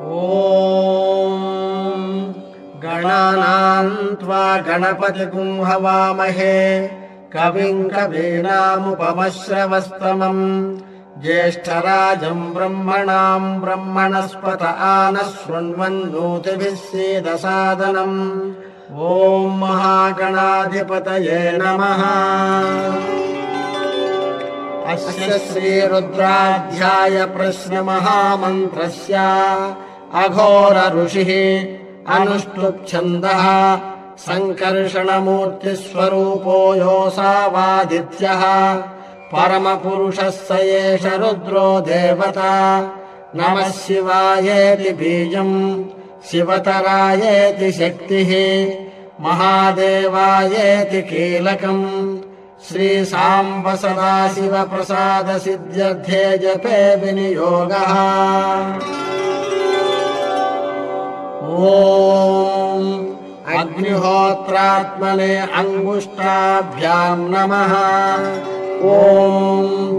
ॐ गणानां त्वा गणपतिगुं हवामहे कविं कवीनामुपमश्रवस्तमम् ज्येष्ठराजं ब्रह्मणां ब्रह्मणस्पत आनः शृण्वन्नोतिभिः सीदसादनम् ॐ महागणाधिपतये नमः। अस्य श्रीरुद्राध्याय प्रश्नमहामन्त्रस्य अघोर ऋषिः अनुष्टुप्छन्दः सङ्कर्षणमूर्तिस्वरूपो योऽसावादित्यः परमपुरुषः स एष रुद्रो देवता। नमः शिवायेति बीजम् शिवतरायेति शक्तिः महादेवायेति कीलकम् श्रीसाम्ब सदाशिवप्रसाद सिद्ध्यर्थे जपे विनियोगः। ॐ अग्निहोत्रात्मने अङ्गुष्ठाभ्यां नमः। ॐ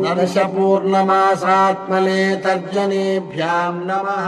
दर्शपूर्णमासात्मने तर्जनीभ्यां नमः।